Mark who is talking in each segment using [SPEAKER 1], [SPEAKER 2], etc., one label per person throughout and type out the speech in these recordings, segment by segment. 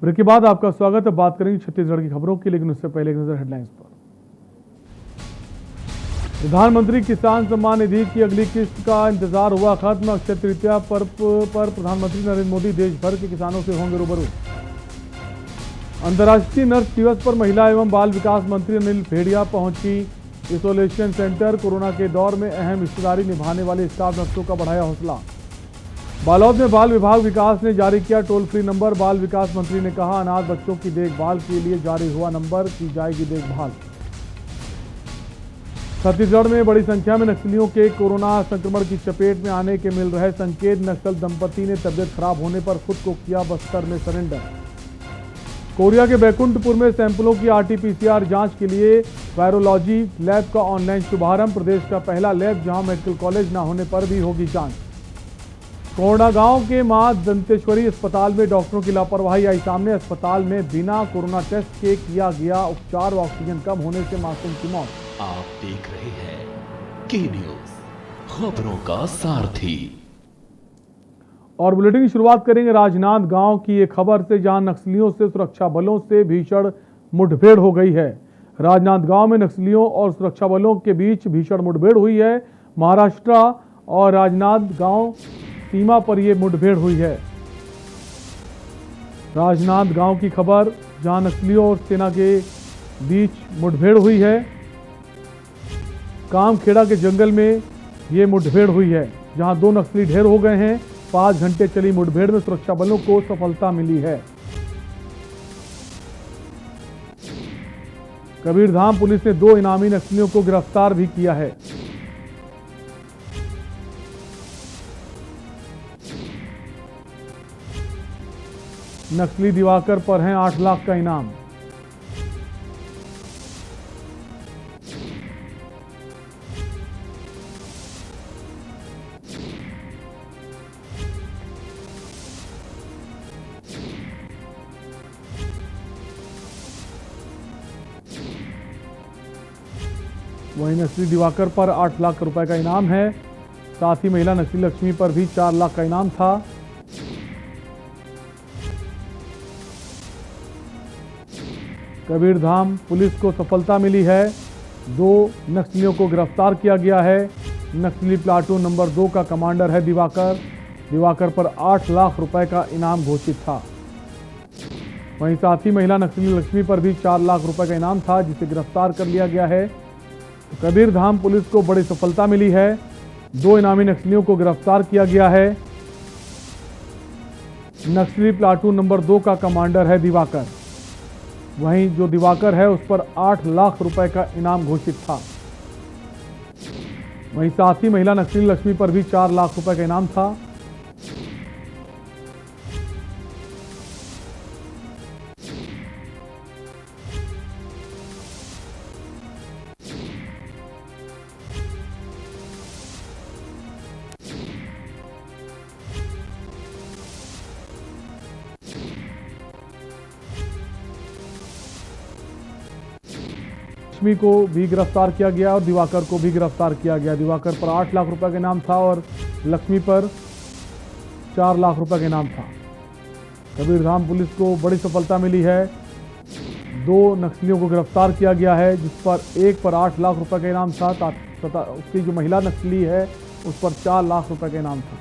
[SPEAKER 1] Break के बाद आपका स्वागत है। बात करेंगे छत्तीसगढ़ की खबरों की, लेकिन उससे पहले एक नजर हेडलाइंस पर। प्रधानमंत्री किसान सम्मान निधि की अगली किस्त का इंतजार हुआ खत्म। अक्षय तृतीया पर्व पर प्रधानमंत्री नरेंद्र मोदी देश भर के किसानों से होंगे रूबरू। अंतर्राष्ट्रीय नर्स दिवस पर महिला एवं बाल विकास मंत्री अनिल भेड़िया पहुंची आइसोलेशन सेंटर। कोरोना के दौर में अहम हिस्सेदारी निभाने वाले स्टाफ नर्सों का बढ़ाया हौसला। बालोद में बाल विभाग विकास ने जारी किया टोल फ्री नंबर। बाल विकास मंत्री ने कहा, अनाथ बच्चों की देखभाल के लिए जारी हुआ नंबर, की जाएगी देखभाल। छत्तीसगढ़ में बड़ी संख्या में नक्सलियों के कोरोना संक्रमण की चपेट में आने के मिल रहे संकेत। नक्सल दंपति ने तबियत खराब होने पर खुद को किया बस्तर में सरेंडर। कोरिया के बैकुंठपुर में सैंपलों की आरटी-पीसीआर जांच के लिए वायरोलॉजी लैब का ऑनलाइन शुभारंभ। प्रदेश का पहला लैब जहां मेडिकल कॉलेज न होने पर भी होगी जांच। कोंडा गांव के मां दंतेश्वरी अस्पताल में डॉक्टरों की लापरवाही आई सामने। अस्पताल में बिना कोरोना टेस्ट के किया गया उपचार व ऑक्सीजन कम होने से मासूम की मौत।
[SPEAKER 2] आप देख रहे हैं के न्यूज, खबरों का सारथी।
[SPEAKER 1] और बुलेटिन की शुरुआत करेंगे राजनांदगांव की एक खबर से, जहां नक्सलियों से सुरक्षा बलों से भीषण मुठभेड़ हो गई है। राजनांदगांव में नक्सलियों और सुरक्षा बलों के बीच भीषण मुठभेड़ हुई है। महाराष्ट्र और राजनांदगांव सीमा पर यह मुठभेड़ हुई है। राजनांदगांव की खबर, जहां नक्सलियों और सेना के बीच मुठभेड़ हुई है। कामखेड़ा के जंगल में यह मुठभेड़ हुई है, जहां 2 नक्सली ढेर हो गए हैं। 5 घंटे चली मुठभेड़ में सुरक्षा बलों को सफलता मिली है। कबीरधाम पुलिस ने 2 इनामी नक्सलियों को गिरफ्तार भी किया है। नक्सली दिवाकर पर हैं 8 लाख का इनाम। वहीं नक्सली दिवाकर पर 8 लाख रुपए का इनाम है। साथ ही महिला नक्सली लक्ष्मी पर भी 4 लाख का इनाम था। कबीरधाम पुलिस को सफलता मिली है। 2 नक्सलियों को गिरफ्तार किया गया है। नक्सली प्लाटून नंबर 2 का कमांडर है दिवाकर। दिवाकर पर 8 लाख रुपए का इनाम घोषित था। वहीं साथ ही महिला नक्सली लक्ष्मी पर भी 4 लाख रुपए का इनाम था, जिसे गिरफ्तार कर लिया गया है। तो कबीरधाम पुलिस को बड़ी सफलता मिली है। 2 इनामी नक्सलियों को गिरफ्तार किया गया है। नक्सली प्लाटून नंबर 2 का कमांडर है दिवाकर। वहीं जो दिवाकर है उस पर 8 लाख रुपए का इनाम घोषित था। वहीं साथ ही महिला नक्सली लक्ष्मी पर भी 4 लाख रुपए का इनाम था। लक्ष्मी को भी गिरफ्तार किया गया और दिवाकर को भी गिरफ्तार किया गया। दिवाकर पर 8 लाख रुपए का इनाम था और लक्ष्मी पर 4 लाख रुपए का इनाम था। कबीरधाम पुलिस को बड़ी सफलता मिली है। 2 नक्सलियों को गिरफ्तार किया गया है, जिस पर एक पर 8 लाख रुपए का इनाम था तथा उसकी जो महिला नक्सली है उस पर 4 लाख रुपए का इनाम था।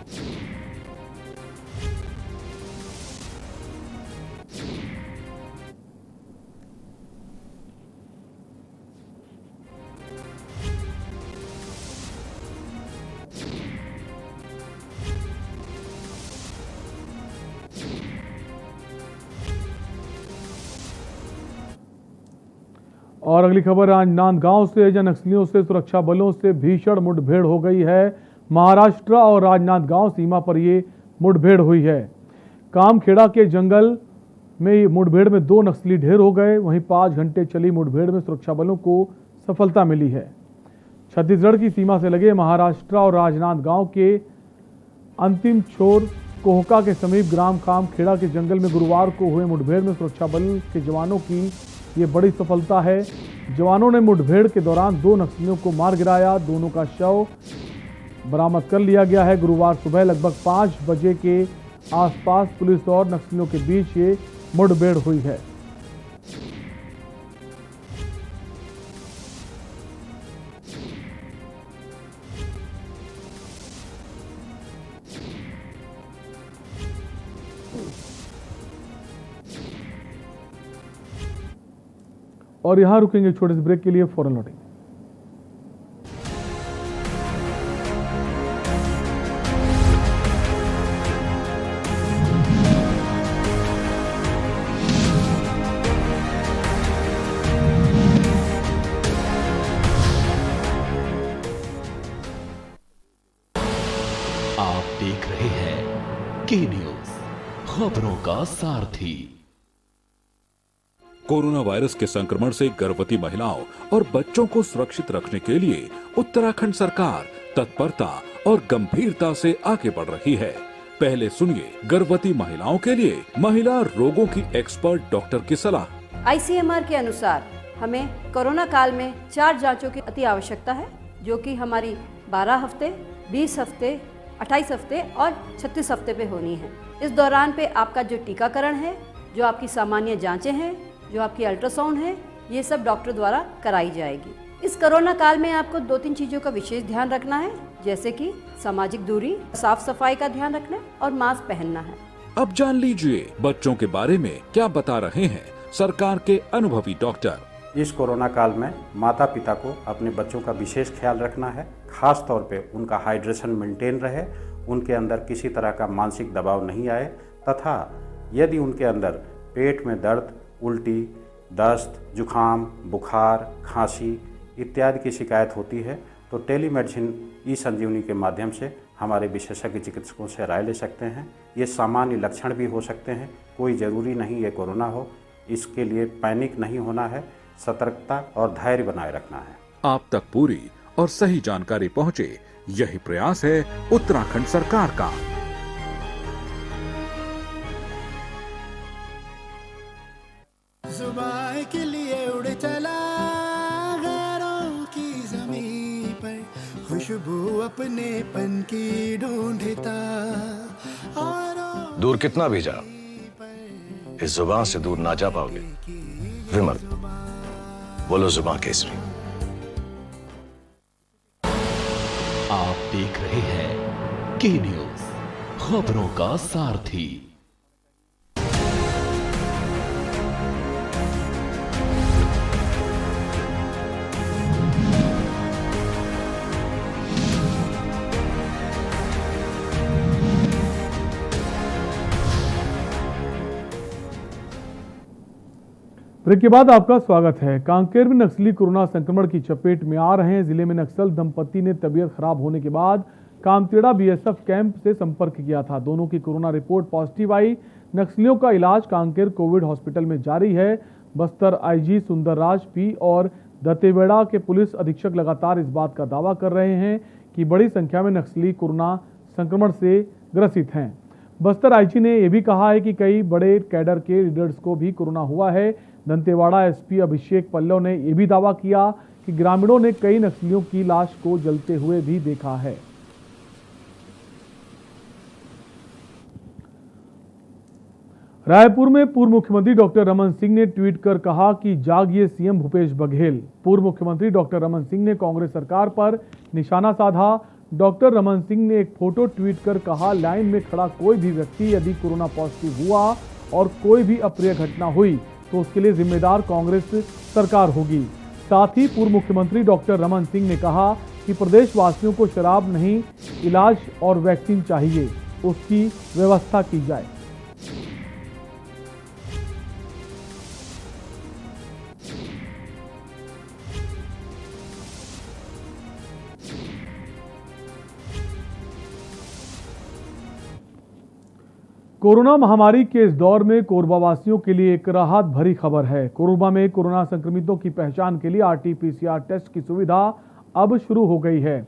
[SPEAKER 1] और अगली खबर राजनांदगांव से, जहां नक्सलियों से सुरक्षा बलों से भीषण मुठभेड़ हो गई है। महाराष्ट्र और राजनांदगांव सीमा पर यह मुठभेड़ हुई है। कामखेड़ा के जंगल में मुठभेड़ में 2 नक्सली ढेर हो गए। वहीं 5 घंटे चली मुठभेड़ में सुरक्षा बलों को सफलता मिली है। छत्तीसगढ़ की सीमा से लगे महाराष्ट्र और राजनांदगांव के अंतिम छोर कोहका के समीप ग्राम कामखेड़ा के जंगल में गुरुवार को हुए मुठभेड़ में सुरक्षा बल के जवानों की ये बड़ी सफलता है। जवानों ने मुठभेड़ के दौरान 2 नक्सलियों को मार गिराया। दोनों का शव बरामद कर लिया गया है। गुरुवार सुबह लगभग 5 बजे के आसपास पुलिस और नक्सलियों के बीच ये मुठभेड़ हुई है। और यहां रुकेंगे छोटे से ब्रेक के लिए, फौरन लौटेंगे।
[SPEAKER 2] आप देख रहे हैं के न्यूज, खबरों का सारथी।
[SPEAKER 3] कोरोना वायरस के संक्रमण से गर्भवती महिलाओं और बच्चों को सुरक्षित रखने के लिए उत्तराखंड सरकार तत्परता और गंभीरता से आगे बढ़ रही है। पहले सुनिए गर्भवती महिलाओं के लिए महिला रोगों की एक्सपर्ट डॉक्टर की सलाह।
[SPEAKER 4] आईसीएमआर के अनुसार हमें कोरोना काल में 4 जांचों की अति आवश्यकता है, जो कि हमारी 12 हफ्ते, 20 हफ्ते, 28 हफ्ते और 36 हफ्ते पे होनी है। इस दौरान पे आपका जो टीकाकरण है, जो आपकी सामान्य जांचें हैं, जो आपकी अल्ट्रासाउंड है, ये सब डॉक्टर द्वारा कराई जाएगी। इस कोरोना काल में आपको 2-3 चीज़ों का विशेष ध्यान रखना है, जैसे कि सामाजिक दूरी, साफ सफाई का ध्यान रखना और मास्क पहनना है।
[SPEAKER 3] अब जान लीजिए बच्चों के बारे में क्या बता रहे हैं सरकार के अनुभवी डॉक्टर।
[SPEAKER 5] इस कोरोना काल में माता पिता को अपने बच्चों का विशेष ख्याल रखना है। खास तौर पे उनका हाइड्रेशन मेंटेन रहे, उनके अंदर किसी तरह का मानसिक दबाव नहीं आए, तथा यदि उनके अंदर पेट में दर्द, उल्टी, दस्त, जुखाम, बुखार, खांसी इत्यादि की शिकायत होती है तो टेलीमेडिसिन ई-संजीवनी के माध्यम से हमारे विशेषज्ञ चिकित्सकों से राय ले सकते हैं। ये सामान्य लक्षण भी हो सकते हैं, कोई ज़रूरी नहीं ये कोरोना हो। इसके लिए पैनिक नहीं होना है, सतर्कता और धैर्य बनाए रखना है।
[SPEAKER 3] आप तक पूरी और सही जानकारी पहुंचे, यही प्रयास है उत्तराखंड सरकार का।
[SPEAKER 6] जुबान के लिए उड़ चला गैरों की ज़मीं पर, खुशबू अपने पन की ढूंढता।
[SPEAKER 7] दूर कितना भी जा, इस जुबान से दूर ना जा पाओगे। विमल, बोलो जुबान केसरी।
[SPEAKER 2] आप देख रहे हैं के न्यूज, खबरों का सारथी।
[SPEAKER 1] ब्रेक के बाद आपका स्वागत है। कांकेर में नक्सली कोरोना संक्रमण की चपेट में आ रहे हैं। जिले में नक्सल दंपति ने तबीयत खराब होने के बाद कामतेड़ा बीएसएफ कैंप से संपर्क किया था। दोनों की कोरोना रिपोर्ट पॉजिटिव आई। नक्सलियों का इलाज कांकेर कोविड हॉस्पिटल में जारी है। बस्तर आईजी सुंदरराज पी और दंतेवाड़ा के पुलिस अधीक्षक लगातार इस बात का दावा कर रहे हैं कि बड़ी संख्या में नक्सली कोरोना संक्रमण से ग्रसित हैं। बस्तर आईजी ने यह भी कहा है कि कई बड़े कैडर के लीडर्स को भी कोरोना हुआ है। दंतेवाड़ा एसपी अभिषेक पल्लव ने यह भी दावा किया कि ग्रामीणों ने कई नक्सलियों की लाश को जलते हुए भी देखा है। रायपुर में पूर्व मुख्यमंत्री डॉक्टर रमन सिंह ने ट्वीट कर कहा कि जागिए सीएम भूपेश बघेल। पूर्व मुख्यमंत्री डॉक्टर रमन सिंह ने कांग्रेस सरकार पर निशाना साधा। डॉक्टर रमन सिंह ने एक फोटो ट्वीट कर कहा, लाइन में खड़ा कोई भी व्यक्ति यदि कोरोना पॉजिटिव हुआ और कोई भी अप्रिय घटना हुई तो उसके लिए जिम्मेदार कांग्रेस सरकार होगी। साथ ही पूर्व मुख्यमंत्री डॉक्टर रमन सिंह ने कहा कि प्रदेशवासियों को शराब नहीं, इलाज और वैक्सीन चाहिए, उसकी व्यवस्था की जाए। कोरोना महामारी के इस दौर में कोरबा वासियों के लिए एक राहत भरी खबर है। कोरबा में कोरोना संक्रमितों की पहचान के लिए आरटी-पीसीआर टेस्ट की सुविधा अब शुरू हो गई है।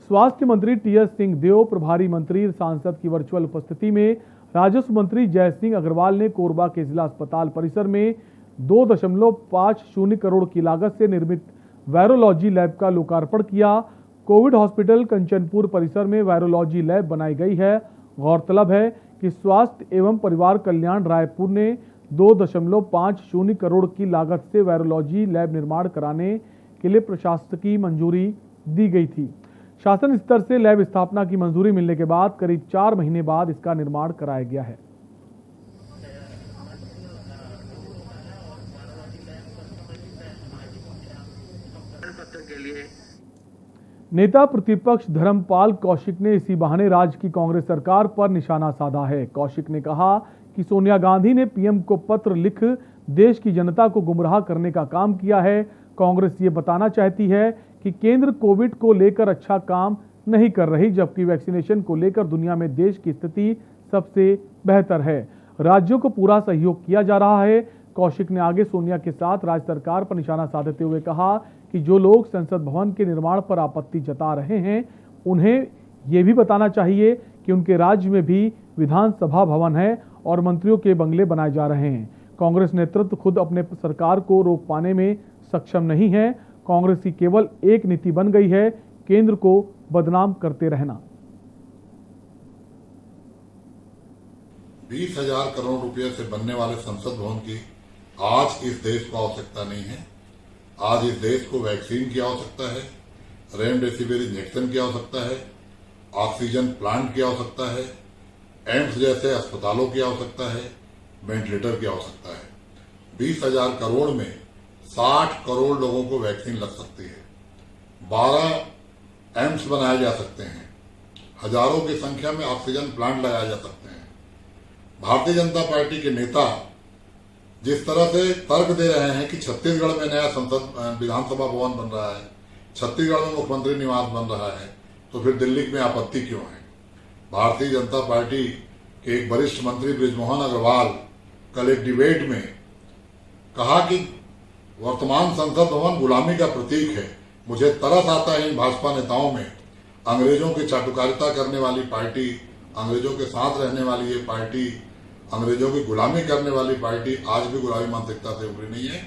[SPEAKER 1] स्वास्थ्य मंत्री टीएस सिंहदेव, प्रभारी मंत्री, सांसद की वर्चुअल उपस्थिति में राजस्व मंत्री जय सिंह अग्रवाल ने कोरबा के जिला अस्पताल परिसर में 2.50 करोड़ की लागत से निर्मित वायरोलॉजी लैब का लोकार्पण किया। कोविड हॉस्पिटल कंचनपुर परिसर में वायरोलॉजी लैब बनाई गई है। गौरतलब है कि स्वास्थ्य एवं परिवार कल्याण रायपुर ने 2.50 करोड़ की लागत से वायरोलॉजी लैब निर्माण कराने के लिए प्रशासकीय मंजूरी दी गई थी। शासन स्तर से लैब स्थापना की मंजूरी मिलने के बाद करीब 4 महीने बाद इसका निर्माण कराया गया है। नेता प्रतिपक्ष धर्मपाल कौशिक ने इसी बहाने राज्य की कांग्रेस सरकार पर निशाना साधा है। कौशिक ने कहा कि सोनिया गांधी ने पीएम को पत्र लिख देश की जनता को गुमराह करने का काम किया है। कांग्रेस ये बताना चाहती है कि केंद्र कोविड को लेकर अच्छा काम नहीं कर रही, जबकि वैक्सीनेशन को लेकर दुनिया में देश की स्थिति सबसे बेहतर है। राज्यों को पूरा सहयोग किया जा रहा है। कौशिक ने आगे सोनिया के साथ राज्य सरकार पर निशाना साधते हुए कहा कि जो लोग संसद भवन के निर्माण पर आपत्ति जता रहे हैं, उन्हें ये भी बताना चाहिए कि उनके राज्य में भी विधानसभा भवन है और मंत्रियों के बंगले बनाए जा रहे हैं। कांग्रेस नेतृत्व खुद अपने सरकार को रोक पाने में सक्षम नहीं है। कांग्रेस की केवल एक नीति बन गई है, केंद्र को बदनाम करते रहना।
[SPEAKER 8] 20,000 करोड़ रुपए से बनने वाले संसद भवन की आज इस देश को आवश्यकता नहीं है। आज इस देश को वैक्सीन की आवश्यकता है, रेमडेसिविर इंजेक्शन की आवश्यकता है, ऑक्सीजन प्लांट की आवश्यकता है, एम्स जैसे अस्पतालों की आवश्यकता है, वेंटिलेटर की आवश्यकता है। 20,000 करोड़ में 60 करोड़ लोगों को वैक्सीन लग सकती है। 12 एम्स बनाए जा सकते हैं। हजारों की संख्या में ऑक्सीजन प्लांट लगाए जा सकते हैं। भारतीय जनता पार्टी के नेता जिस तरह से तर्क दे रहे हैं कि छत्तीसगढ़ में नया संसद विधानसभा भवन बन रहा है, छत्तीसगढ़ में मुख्यमंत्री निवास बन रहा है, तो फिर दिल्ली में आपत्ति क्यों है? भारतीय जनता पार्टी के एक वरिष्ठ मंत्री बृजमोहन अग्रवाल कल एक डिबेट में कहा कि वर्तमान संसद भवन गुलामी का प्रतीक है। मुझे तरस आता है इन भाजपा नेताओं में, अंग्रेजों की चाटुकारिता करने वाली पार्टी, अंग्रेजों के साथ रहने वाली ये पार्टी, अंग्रेजों की गुलामी करने वाली पार्टी आज भी गुलामी मानसिकता से उभरी नहीं है।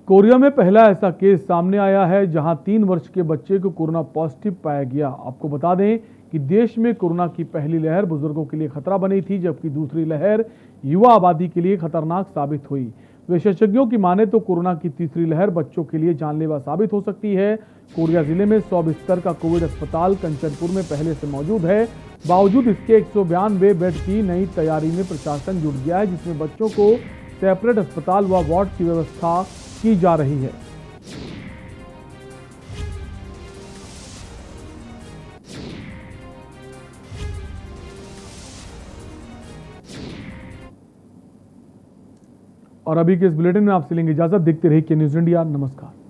[SPEAKER 1] कोरिया में पहला ऐसा केस सामने आया है जहां 3 वर्ष के बच्चे को कोरोना पॉजिटिव पाया गया। आपको बता दें कि देश में कोरोना की पहली लहर बुजुर्गों के लिए खतरा बनी थी, जबकि दूसरी लहर युवा आबादी के लिए खतरनाक साबित हुई। विशेषज्ञों की माने तो कोरोना की तीसरी लहर बच्चों के लिए जानलेवा साबित हो सकती है। कोरिया जिले में 100 बिस्तर का कोविड अस्पताल कंचनपुर में पहले से मौजूद है। बावजूद इसके 192 बेड की नई तैयारी में प्रशासन जुट गया है, जिसमें बच्चों को सेपरेट अस्पताल व वार्ड की व्यवस्था की जा रही है। और अभी के इस बुलेटिन में आपसे लेंगे इजाजत। देखते रहिए के न्यूज़ इंडिया। नमस्कार।